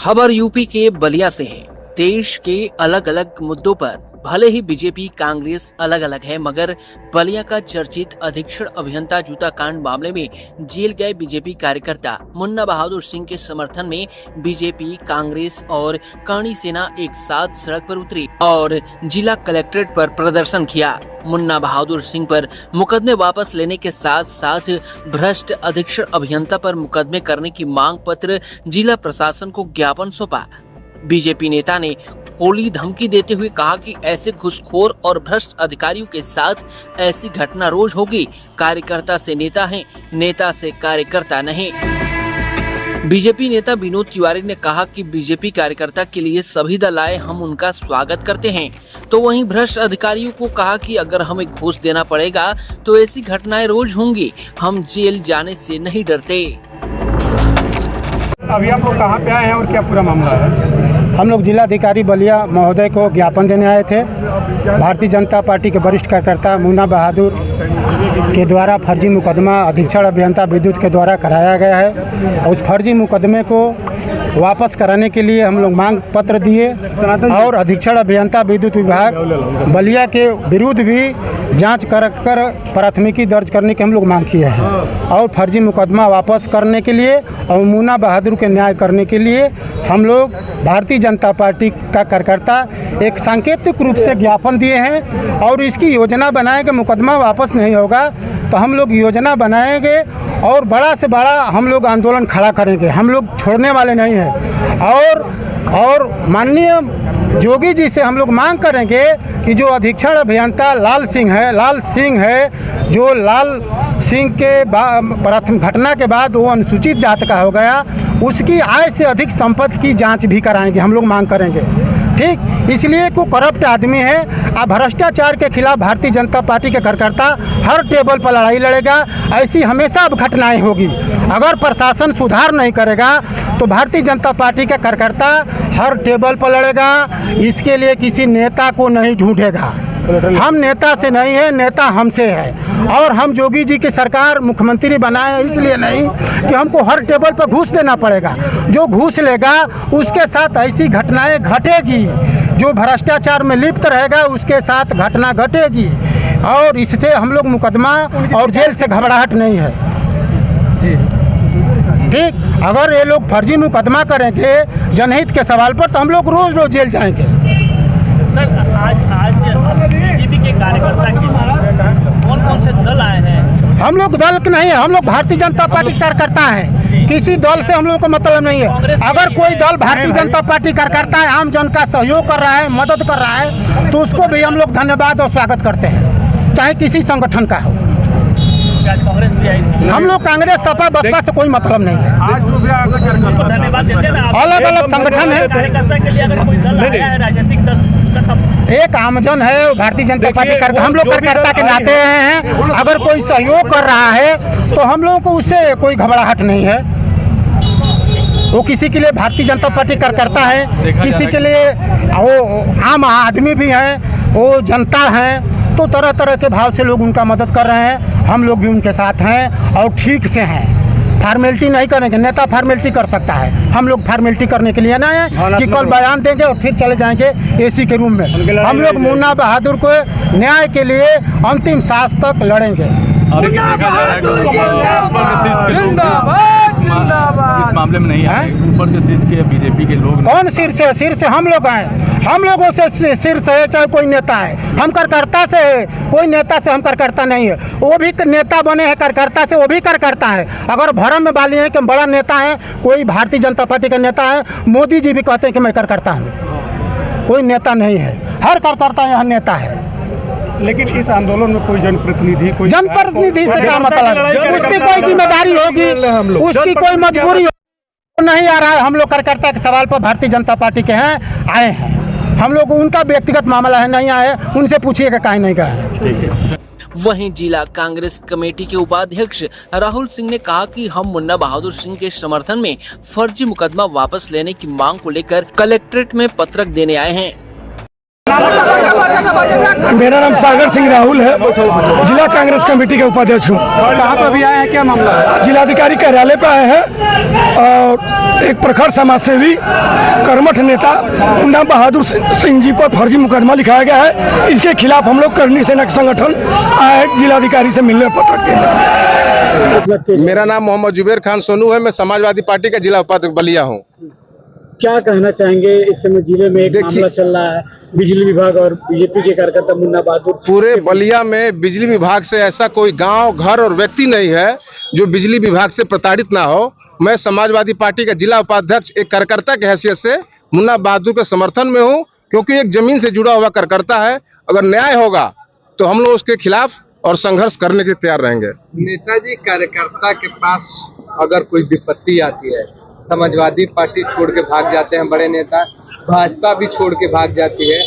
खबर यूपी के बलिया से है। देश के अलग अलग मुद्दों पर भले ही बीजेपी कांग्रेस अलग अलग है, मगर बलिया का चर्चित अधीक्षण अभियंता जूता कांड मामले में जेल गए बीजेपी कार्यकर्ता मुन्ना बहादुर सिंह के समर्थन में बीजेपी, कांग्रेस और करणी सेना एक साथ सड़क पर उतरी और जिला कलेक्ट्रेट पर प्रदर्शन किया। मुन्ना बहादुर सिंह पर मुकदमे वापस लेने के साथ साथ भ्रष्ट अधीक्षण अभियंता पर मुकदमे करने की मांग पत्र जिला प्रशासन को ज्ञापन सौंपा। बीजेपी नेता ने खोली धमकी देते हुए कहा कि ऐसे घूसखोर और भ्रष्ट अधिकारियों के साथ ऐसी घटना रोज होगी। कार्यकर्ता से नेता है, नेता से कार्यकर्ता नहीं। बीजेपी नेता विनोद तिवारी ने कहा कि बीजेपी कार्यकर्ता के लिए सभी दल आए, हम उनका स्वागत करते हैं। तो वहीं भ्रष्ट अधिकारियों को कहा कि अगर हमें घूस देना पड़ेगा तो ऐसी घटनाएं रोज होंगी, हम जेल जाने से नहीं डरते। अभी आप लोग कहाँ पे आए हैं और क्या पूरा मामला है? हम लोग जिलाधिकारी बलिया महोदय को ज्ञापन देने आए थे। भारतीय जनता पार्टी के वरिष्ठ कार्यकर्ता मुन्ना बहादुर के द्वारा फर्जी मुकदमा अधीक्षण अभियंता विद्युत के द्वारा कराया गया है। उस फर्जी मुकदमे को वापस कराने के लिए हम लोग मांग पत्र दिए और अधीक्षण अभियंता विद्युत विभाग बलिया के विरुद्ध भी जांच कर प्राथमिकी दर्ज करने की हम लोग मांग किए हैं और फर्जी मुकदमा वापस करने के लिए और मुन्ना बहादुर के न्याय करने के लिए हम लोग भारतीय जनता पार्टी का कार्यकर्ता एक सांकेतिक रूप से ज्ञापन दिए हैं और इसकी योजना बनाएंगे। मुकदमा वापस नहीं होगा तो हम लोग योजना बनाएंगे और बड़ा से बड़ा हम लोग आंदोलन खड़ा करेंगे। हम लोग छोड़ने वाले नहीं हैं और माननीय जोगी जी से हम लोग मांग करेंगे कि जो अधीक्षण अभियंता लाल सिंह है जो लाल सिंह के प्रथम घटना के बाद वो अनुसूचित जाति का हो गया, उसकी आय से अधिक संपत्ति की जांच भी कराएंगे, हम लोग मांग करेंगे। ठीक, इसलिए को करप्ट आदमी है। अब भ्रष्टाचार के खिलाफ भारतीय जनता पार्टी के कार्यकर्ता हर टेबल पर लड़ाई लड़ेगा। ऐसी हमेशा अब घटनाएं होगी। अगर प्रशासन सुधार नहीं करेगा तो भारतीय जनता पार्टी का कार्यकर्ता हर टेबल पर लड़ेगा। इसके लिए किसी नेता को नहीं ढूंढेगा। हम नेता से नहीं है, नेता हमसे है। और हम जोगी जी की सरकार मुख्यमंत्री बनाए इसलिए नहीं कि हमको हर टेबल पर घूस देना पड़ेगा। जो घूस लेगा उसके साथ ऐसी घटनाएं घटेगी, जो भ्रष्टाचार में लिप्त रहेगा उसके साथ घटना घटेगी। और इससे हम लोग मुकदमा और जेल से घबराहट नहीं है। ठीक, अगर ये लोग फर्जी मुकदमा करेंगे जनहित के सवाल पर तो हम लोग रोज रोज जेल जाएंगे। सर, आज बीजेपी के कार्यकर्ता के कौन से दल आए हैं? हम लोग दल के नहीं है, हम लोग भारतीय जनता पार्टी कार्यकर्ता हैं। किसी दल से हम लोग को मतलब नहीं है। अगर कोई दल भारतीय जनता पार्टी कार्यकर्ता है, आम जन का सहयोग कर रहा है, मदद कर रहा है, तो उसको भी हम लोग धन्यवाद और स्वागत करते हैं, चाहे किसी संगठन का हो। कांग्रेस भी आई, हम लोग कांग्रेस सपा बसपा से कोई मतलब नहीं है। धन्यवाद देते हैं। अलग अलग संगठन है। कार्यकर्ता के लिए अगर कोई दल आया है, राजनीतिक दल, उसका सब एक आमजन है, भारतीय जनता पार्टी कर हम लोग कार्यकर्ता के नाते हैं। अगर कोई सहयोग कर रहा है तो हम लोगों को उससे कोई घबराहट नहीं है। वो किसी के लिए भारतीय जनता पार्टी कार्यकर्ता है, किसी के लिए वो आम आदमी भी है, वो जनता है, तो तरह तरह के भाव से लोग उनका मदद कर रहे हैं। हम लोग भी उनके साथ हैं और ठीक से हैं। फार्मेलिटी नहीं करेंगे। नेता फार्मेलिटी कर सकता है, हम लोग फार्मेलिटी करने के लिए ना है कि कल बयान देंगे और फिर चले जाएंगे एसी के रूम में। हम लोग मुन्ना बहादुर को न्याय के लिए अंतिम सांस तक लड़ेंगे। इस मामले में नहीं आए, ऊपर के शीर्ष के बीजेपी के लोग। कौन शीर्ष से हम लोग आए। हम लोगों से शीर्ष है चाहे कोई नेता है, हम कार्यकर्ता से है, कोई नेता से हम कार्यकर्ता नहीं है। वो भी नेता बने हैं कार्यकर्ता से, वो भी कार्यकर्ता है। अगर भरम में बाली है कि बड़ा नेता है, कोई भारतीय जनता पार्टी का नेता है, मोदी जी भी कहते हैं कि मैं कार्यकर्ता हूँ। कोई नेता नहीं है, हर कार्यकर्ता यहाँ नेता है। लेकिन इस आंदोलन में कोई जनप्रतिनिधि से क्या मतलब? उसकी कोई जिम्मेदारी होगी, उसकी कोई मजबूरी नहीं। आ रहा है, हम लोग कार्यकर्ता के सवाल पर भारतीय जनता पार्टी के हैं, आए हैं। हम लोग उनका व्यक्तिगत मामला है, नहीं आए, उनसे पूछिएगा काहे नहीं गए। वहीं जिला कांग्रेस कमेटी के उपाध्यक्ष राहुल सिंह ने कहा कि हम मुन्ना बहादुर सिंह के समर्थन में फर्जी मुकदमा वापस लेने की मांग को लेकर कलेक्ट्रेट में पत्रक देने आए हैं। मेरा नाम सागर सिंह राहुल है, जिला कांग्रेस कमेटी के उपाध्यक्ष हूँ। कहाँ पर अभी आए हैं, क्या मामला है? जिलाधिकारी कार्यालय पर आए हैं और एक प्रखर समाज सेवी कर्मठ नेता मुन्ना बहादुर सिंह जी पर फर्जी मुकदमा लिखाया गया है। इसके खिलाफ हम लोग करनी सेना संगठन आए जिलाधिकारी से मिलने पत्र देने। मेरा नाम मोहम्मद जुबेर खान सोनू है। मैं समाजवादी पार्टी का जिला उपाध्यक्ष बलिया हूँ। क्या कहना चाहेंगे? इस समय जिले में एक मामला चल रहा है, बिजली विभाग और बीजेपी के कार्यकर्ता मुन्ना बहादुर। पूरे बलिया में बिजली विभाग से ऐसा कोई गांव, घर और व्यक्ति नहीं है जो बिजली विभाग से प्रताड़ित ना हो। मैं समाजवादी पार्टी का जिला उपाध्यक्ष एक कार्यकर्ता की हैसियत से मुन्ना बहादुर के समर्थन में हूँ, क्योंकि एक जमीन से जुड़ा हुआ कार्यकर्ता है। अगर न्याय होगा तो हम लोग उसके खिलाफ और संघर्ष करने के लिए तैयार रहेंगे। नेताजी कार्यकर्ता के पास अगर कोई विपत्ति आती है, समाजवादी पार्टी छोड़ के भाग जाते हैं बड़े नेता, भाजपा भी छोड़ के भाग जाती है,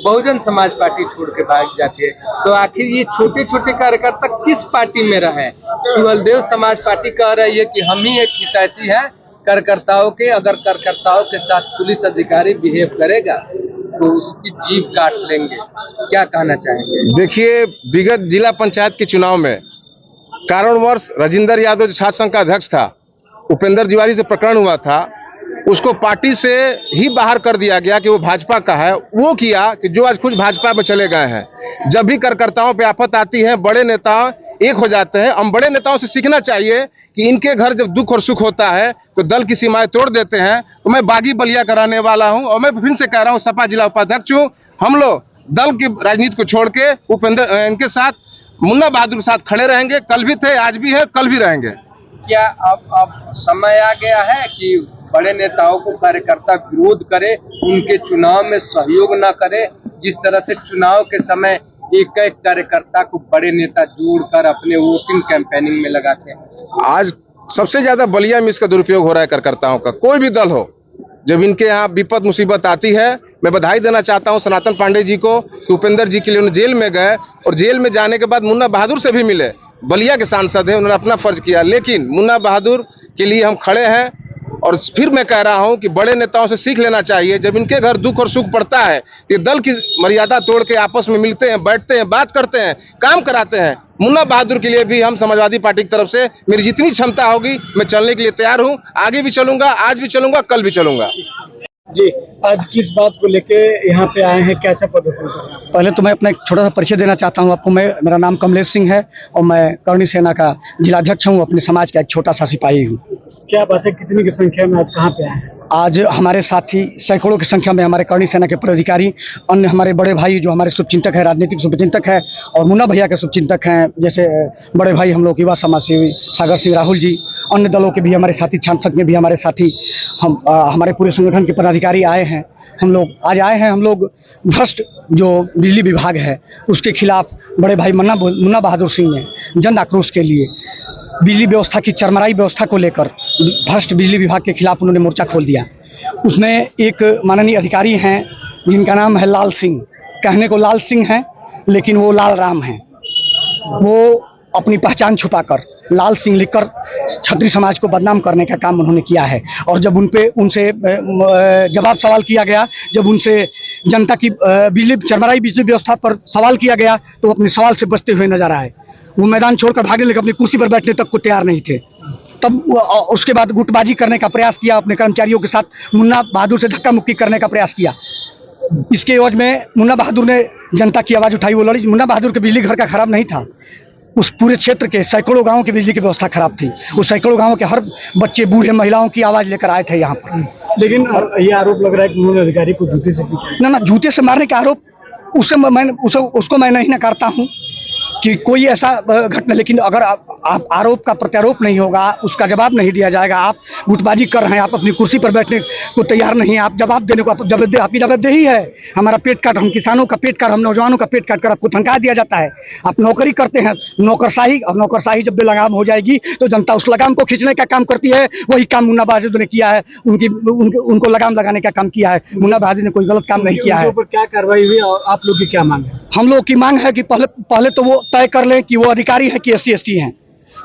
बहुजन समाज पार्टी छोड़ के भाग जाती है, तो आखिर ये छोटे छोटे कार्यकर्ता किस पार्टी में रहे? सुहलदेव समाज पार्टी कह रही है कि हम ही एक हितैषी है कार्यकर्ताओं के। अगर कार्यकर्ताओं के साथ पुलिस अधिकारी बिहेव करेगा तो उसकी जीभ काट लेंगे। क्या कहना चाहेंगे? देखिए, विगत जिला पंचायत के चुनाव में कारणवश राजेंद्र यादव जो छात्र संघ का अध्यक्ष था, उपेंद्र तिवारी से प्रकरण हुआ था, उसको पार्टी से ही बाहर कर दिया गया कि वो भाजपा का है। वो किया कि जो आज खुद भाजपा में चले गए हैं। जब भी कार्यकर्ताओं पे आफत आती है, बड़े नेता एक हो जाते हैं। हम बड़े नेताओं से सीखना चाहिए कि इनके घर जब दुख और सुख होता है तो दल की सीमाएं तोड़ देते हैं। तो मैं बागी बलिया का रहने वाला हूं और मैं फिर से कह रहा हूं, सपा जिला उपाध्यक्ष हूं। हम लोग दल की राजनीति को छोड़ के इनके साथ, मुन्ना बहादुर के साथ खड़े रहेंगे। कल भी थे, आज भी है, कल भी रहेंगे। क्या अब समय आ गया है कि बड़े नेताओं को कार्यकर्ता विरोध करे, उनके चुनाव में सहयोग न करे? जिस तरह से चुनाव के समय एक एक कार्यकर्ता को बड़े नेता जोड़कर अपने वोटिंग कैंपेनिंग में लगाते हैं। आज सबसे ज्यादा बलिया में इसका दुरुपयोग हो रहा है कार्यकर्ताओं का। कोई भी दल हो, जब इनके यहाँ विपद मुसीबत आती है, मैं बधाई देना चाहता हूँ सनातन पांडे जी को कि उपेंद्र जी के लिए उन्हें जेल में गए और जेल में जाने के बाद मुन्ना बहादुर से भी मिले। बलिया के सांसद है, उन्होंने अपना फर्ज किया, लेकिन मुन्ना बहादुर के लिए हम खड़े हैं। और फिर मैं कह रहा हूं कि बड़े नेताओं से सीख लेना चाहिए। जब इनके घर दुख और सुख पड़ता है तो ये दल की मर्यादा तोड़ के आपस में मिलते हैं, बैठते हैं, बात करते हैं, काम कराते हैं। मुन्ना बहादुर के लिए भी हम समाजवादी पार्टी की तरफ से मेरी जितनी क्षमता होगी मैं चलने के लिए तैयार हूं। आगे भी चलूंगा, आज भी चलूंगा, कल भी चलूंगा। जी, आज किस बात को लेके यहाँ पे आए हैं, कैसा प्रदर्शन कर रहे हैं? पहले तो मैं अपना एक छोटा सा परिचय देना चाहता हूँ आपको। मेरा नाम कमलेश सिंह है और मैं करनी सेना का जिलाध्यक्ष हूँ। अपने समाज का एक छोटा सा सिपाही हूँ। क्या बात है, कितनी की संख्या में आज कहाँ पे आए हैं? आज हमारे साथी सैकड़ों की संख्या में हमारे करनी सेना के पदाधिकारी, अन्य हमारे बड़े भाई जो हमारे शुभचिंतक है, राजनीतिक शुभचिंतक है, और मुन्ना भैया के शुभचिंतक हैं, जैसे बड़े भाई हम लोग युवा समाज सेवी सागर सिंह राहुल जी, अन्य दलों के भी हमारे साथी, छात्र संघ में भी हमारे साथी, हमारे पूरे संगठन के पदाधिकारी आए हैं। हम लोग आज आए हैं, हम लोग भ्रष्ट जो बिजली विभाग है उसके खिलाफ बड़े भाई मुन्ना बहादुर सिंह ने जन आक्रोश के लिए बिजली व्यवस्था की चरमराई व्यवस्था को लेकर भ्रष्ट बिजली विभाग के खिलाफ उन्होंने मोर्चा खोल दिया। उसमें एक माननीय अधिकारी हैं जिनका नाम है लाल सिंह। कहने को लाल सिंह हैं लेकिन वो लाल राम हैं। वो अपनी पहचान छुपाकर लाल सिंह लिखकर क्षत्रिय समाज को बदनाम करने का काम उन्होंने किया है। और जब उनसे जवाब सवाल किया गया, जब उनसे जनता की चरमराई बिजली व्यवस्था पर सवाल किया गया तो अपने सवाल से बचते हुए नजर आए। वो मैदान छोड़कर भागे, लेकिन अपनी कुर्सी पर बैठने तक को तैयार नहीं थे। तब उसके बाद गुटबाजी करने का प्रयास किया, अपने कर्मचारियों के साथ मुन्ना बहादुर से धक्का मुक्की करने का प्रयास किया। इसके एवज में मुन्ना बहादुर ने जनता की आवाज़ उठाई, वो लड़ी। मुन्ना बहादुर के बिजली घर का खराब नहीं था, उस पूरे क्षेत्र के सैकड़ों गांवों की बिजली की व्यवस्था खराब थी। उस सैकड़ों गांवों के हर बच्चे, बूढ़े, महिलाओं की आवाज़ लेकर आए थे यहाँ पर। लेकिन ये आरोप लग रहा है कि उन्होंने अधिकारी को जूते से पीटा। ना, जूते से मारने का आरोप उसको मैं नहीं नकारता हूँ कि कोई ऐसा घटना, लेकिन अगर आप आरोप का प्रत्यारोप नहीं होगा, उसका जवाब नहीं दिया जाएगा, आप गुटबाजी कर रहे हैं, आप अपनी कुर्सी पर बैठने को तैयार नहीं, आप जवाब देने को आपकी जवाबदेही है। हमारा पेट काट, हम किसानों का पेट काट, हम नौजवानों का पेट काट कर आपको धमका दिया जाता है। आप नौकरी करते हैं, नौकरशाही, और नौकरशाही जब बेलगाम हो जाएगी तो जनता उस लगाम को खींचने का काम करती है। वही काम मुन्ना बहादुर ने किया है, उनको लगाम लगाने का काम किया है। मुन्ना बहादुर ने कोई गलत काम नहीं किया है। क्या कार्रवाई हुई और आप लोग की क्या मांग है? हम लोग की मांग है कि पहले तो वो तय कर लें कि वो अधिकारी है कि SC ST हैं।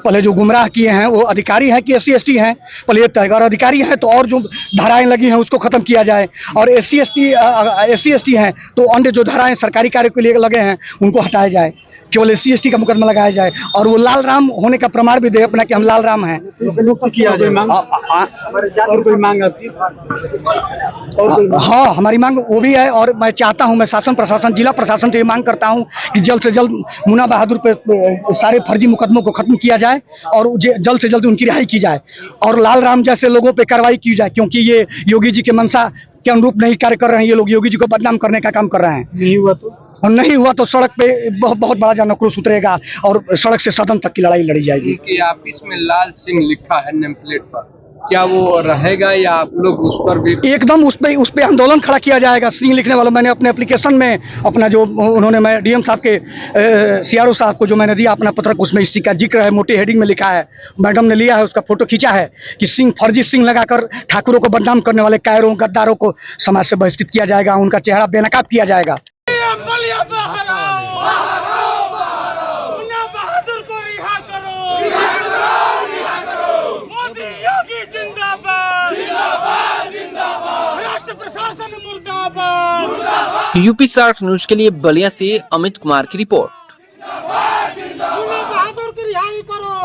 पहले जो गुमराह किए हैं वो अधिकारी हैं कि SC/ST हैं, पहले ये अगर अधिकारी हैं तो और जो धाराएं लगी हैं उसको खत्म किया जाए, और SC/ST हैं तो अन्य जो धाराएं सरकारी कार्य के लिए लगे हैं उनको हटाया जाए, केवल SC/ST का मुकदमा लगाया जाए, और वो लाल राम होने का प्रमाण भी दे अपना कि हम लाल राम हैं। किया जाए और कोई मांग आपकी? हाँ, हमारी मांग वो भी है, और मैं चाहता हूँ, मैं शासन प्रशासन जिला प्रशासन से ये मांग करता हूँ कि जल्द से जल्द मुन्ना बहादुर पे सारे फर्जी मुकदमों को खत्म किया जाए और जल्द से जल्द उनकी रिहाई की जाए, और लाल राम जैसे लोगों पे कार्रवाई की जाए, क्योंकि ये योगी जी के मंशा के अनुरूप नहीं कार्य कर रहे हैं। ये लोग योगी जी को बदनाम करने का काम कर रहे हैं। नहीं हुआ तो सड़क पे बहुत बड़ा जन आक्रोश उतरेगा और सड़क से सदन तक की लड़ाई लड़ी जाएगी। उनकी ऑफिस में लाल सिंह लिखा है नेम प्लेट पर, क्या वो रहेगा या आप लोग उस पर भी? एकदम उस पे आंदोलन खड़ा किया जाएगा। सिंह लिखने वालों, मैंने अपने एप्लीकेशन में अपना जो उन्होंने, मैं DM साहब के CRO साहब को जो मैंने दिया अपना पत्रक, उसमें इसी का जिक्र है, मोटी हेडिंग में लिखा है, मैडम ने लिया है, उसका फोटो खींचा है कि सिंह, फर्जी सिंह लगाकर ठाकुरों को बदनाम करने वाले कायरों गद्दारों को समाज से बहिष्कृत किया जाएगा, उनका चेहरा बेनकाब किया जाएगा। बहादुर को रिहा करो, मोदी योगी जिंदाबाद, राष्ट्र प्रशासन मुर्दाबाद। UP 60 न्यूज के लिए बलिया से अमित कुमार की रिपोर्ट। बहादुर की रिहाई करो।